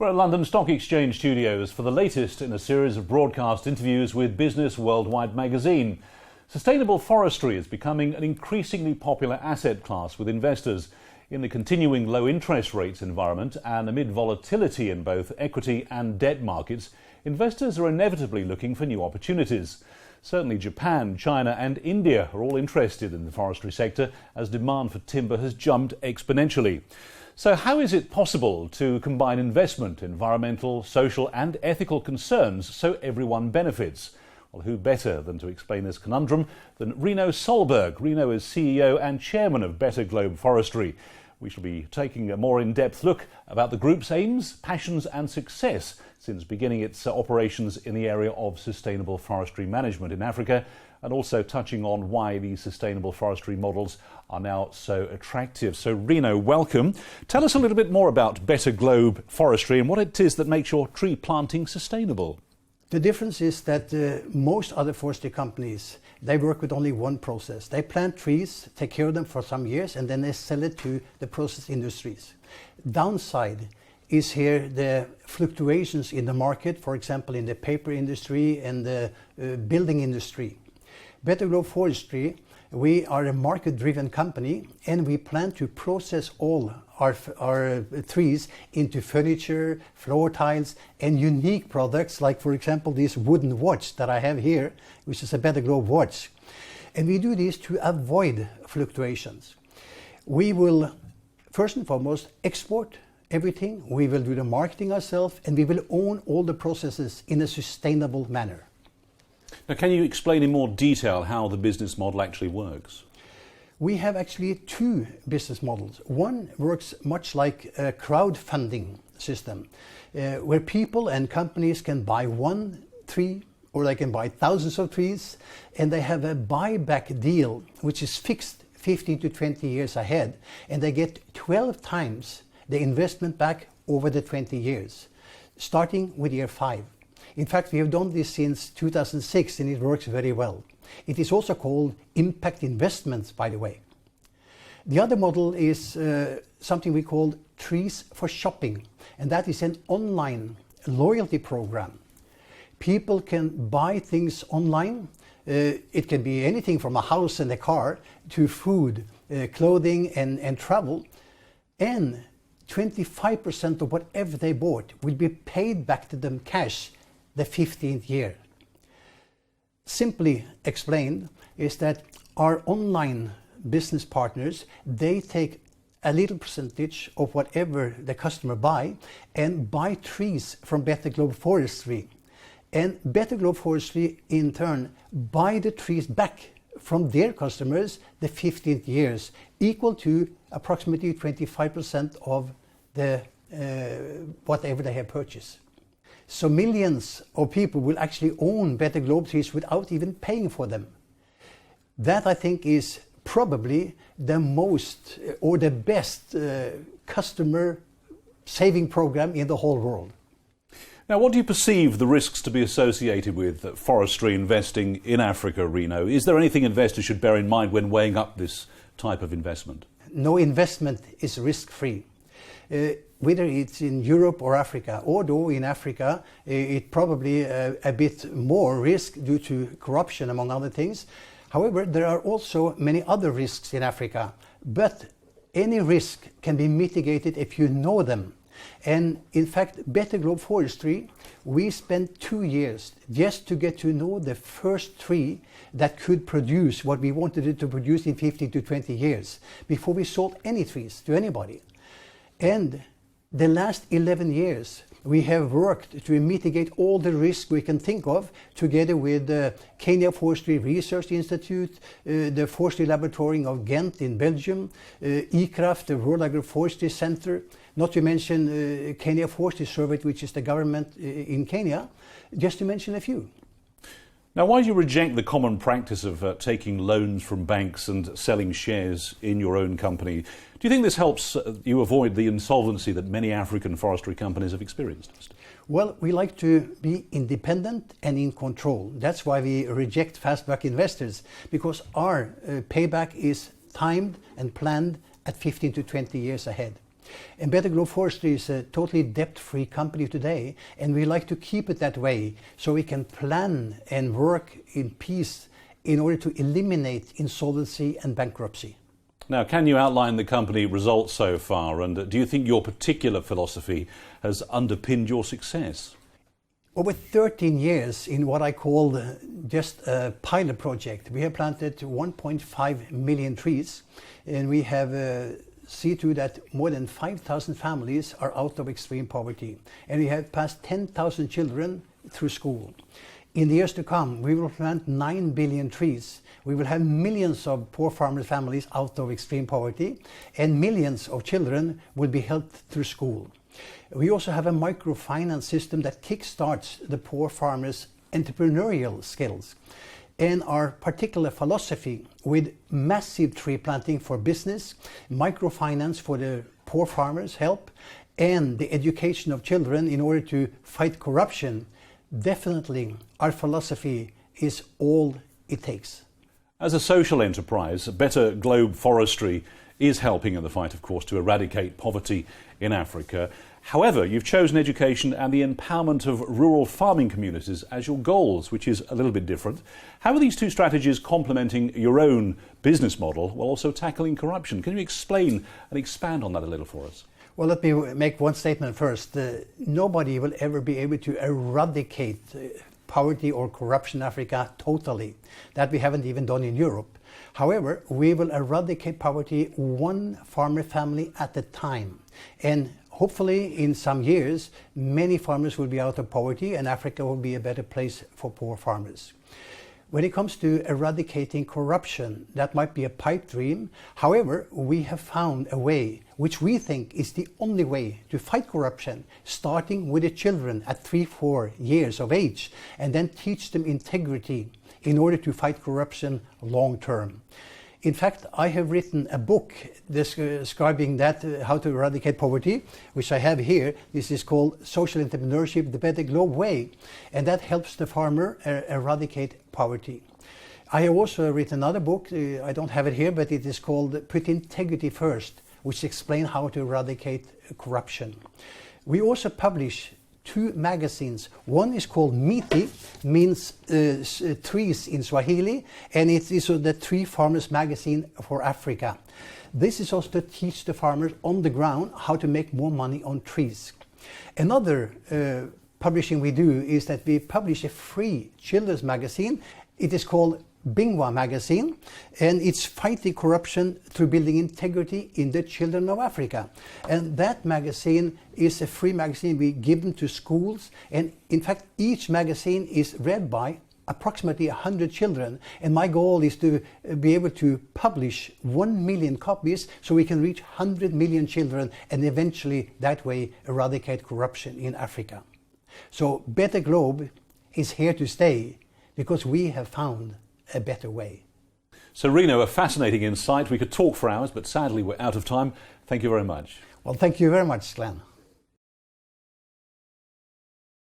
We're at London Stock Exchange studios for the latest in a series of broadcast interviews with Business Worldwide magazine. Sustainable forestry is becoming an increasingly popular asset class with investors. In the continuing low interest rates environment and amid volatility in both equity and debt markets, investors are inevitably looking for new opportunities. Certainly Japan, China and India are all interested in the forestry sector as demand for timber has jumped exponentially. So how is it possible to combine investment, environmental, social and ethical concerns so everyone benefits? Well, who better than to explain this conundrum than Rino Solberg. Rino is CEO and chairman of Better Globe Forestry. We shall be taking a more in-depth look about the group's aims, passions and success since beginning its operations in the area of sustainable forestry management in Africa, and also touching on why these sustainable forestry models are now so attractive. So Rino, welcome. Tell us a little bit more about Better Globe Forestry and what it is that makes your tree planting sustainable. The difference is that most other forestry companies, they work with only one process. They plant trees, take care of them for some years, and then they sell it to the process industries. Downside is here the fluctuations in the market, for example in the paper industry and the building industry. Better Globe Forestry, we are a market-driven company and we plan to process all our trees into furniture, floor tiles and unique products like, for example, this wooden watch that I have here, which is a Better Globe watch. And we do this to avoid fluctuations. We will, first and foremost, export everything. We will do the marketing ourselves and we will own all the processes in a sustainable manner. Now, can you explain in more detail how the business model actually works? We have actually two business models. One works much like a crowdfunding system, where people and companies can buy one tree or they can buy thousands of trees, and they have a buyback deal which is fixed 15 to 20 years ahead, and they get 12 times the investment back over the 20 years, starting with year 5. In fact, we have done this since 2006 and it works very well. It is also called impact investments, by the way. The other model is something we call Trees for Shopping, and that is an online loyalty program. People can buy things online. It can be anything from a house and a car to food, clothing and travel. And 25% of whatever they bought will be paid back to them cash the 15th year. Simply explained is that our online business partners, they take a little percentage of whatever the customer buy and buy trees from Better Globe Forestry. And Better Globe Forestry in turn buy the trees back from their customers the 15th years, equal to approximately 25% of the whatever they have purchased. So millions of people will actually own Better Globe trees without even paying for them. That, I think, is probably the most or the best customer saving program in the whole world. Now, what do you perceive the risks to be associated with forestry investing in Africa, Rino? Is there anything investors should bear in mind when weighing up this type of investment? No investment is risk-free. Whether it's in Europe or Africa, although in Africa it probably a bit more risk due to corruption among other things. However, there are also many other risks in Africa, but any risk can be mitigated if you know them. And in fact, Better Globe Forestry, we spent 2 years just to get to know the first tree that could produce what we wanted it to produce in 15 to 20 years before we sold any trees to anybody. And the last 11 years, we have worked to mitigate all the risks we can think of, together with the Kenya Forestry Research Institute, the Forestry Laboratory of Ghent in Belgium, ICRAF, the World Agroforestry Center, not to mention Kenya Forestry Service, which is the government in Kenya, just to mention a few. Now, why do you reject the common practice of taking loans from banks and selling shares in your own company? Do you think this helps you avoid the insolvency that many African forestry companies have experienced? Well, we like to be independent and in control. That's why we reject fast-back investors, because our payback is timed and planned at 15 to 20 years ahead. And Better Globe Forestry is a totally debt-free company today, and we like to keep it that way so we can plan and work in peace in order to eliminate insolvency and bankruptcy. Now, can you outline the company results so far, and do you think your particular philosophy has underpinned your success? Over 13 years in what I call just a pilot project, we have planted 1.5 million trees, and we have see to that more than 5,000 families are out of extreme poverty, and we have passed 10,000 children through school. In the years to come, we will plant 9 billion trees. We will have millions of poor farmers' families out of extreme poverty, and millions of children will be helped through school. We also have a microfinance system that kickstarts the poor farmers' entrepreneurial skills. And our particular philosophy with massive tree planting for business, microfinance for the poor farmers' help, and the education of children in order to fight corruption, definitely our philosophy is all it takes. As a social enterprise, Better Globe Forestry is helping in the fight, of course, to eradicate poverty in Africa. However, you've chosen education and the empowerment of rural farming communities as your goals, which is a little bit different. How are these two strategies complementing your own business model while also tackling corruption? Can you explain and expand on that a little for us? Well, let me make one statement first. Nobody will ever be able to eradicate poverty or corruption in Africa totally. That we haven't even done in Europe. However, we will eradicate poverty one farmer family at a time. And hopefully in some years, many farmers will be out of poverty and Africa will be a better place for poor farmers. When it comes to eradicating corruption, that might be a pipe dream. However, we have found a way, which we think is the only way to fight corruption, starting with the children at 3-4 years of age, and then teach them integrity in order to fight corruption long term. In fact, I have written a book describing that, how to eradicate poverty, which I have here. This is called Social Entrepreneurship, the Better Globe Way, and that helps the farmer eradicate poverty. I have also written another book, I don't have it here, but it is called Put Integrity First, which explains how to eradicate corruption. We also publish 2 magazines. One is called Miti, means trees in Swahili, and it is the Tree Farmers Magazine for Africa. This is also to teach the farmers on the ground how to make more money on trees. Another publishing we do is that we publish a free children's magazine. It is called Bingwa magazine, and it's fighting corruption through building integrity in the children of Africa. And that magazine is a free magazine we give them to schools, and in fact each magazine is read by approximately 100 children, and my goal is to be able to publish 1 million copies so we can reach 100 million children and eventually that way eradicate corruption in Africa. So Better Globe is here to stay because we have found a better way. So Rino, a fascinating insight. We could talk for hours, but sadly we're out of time. Thank you very much. Well, thank you very much, Glenn.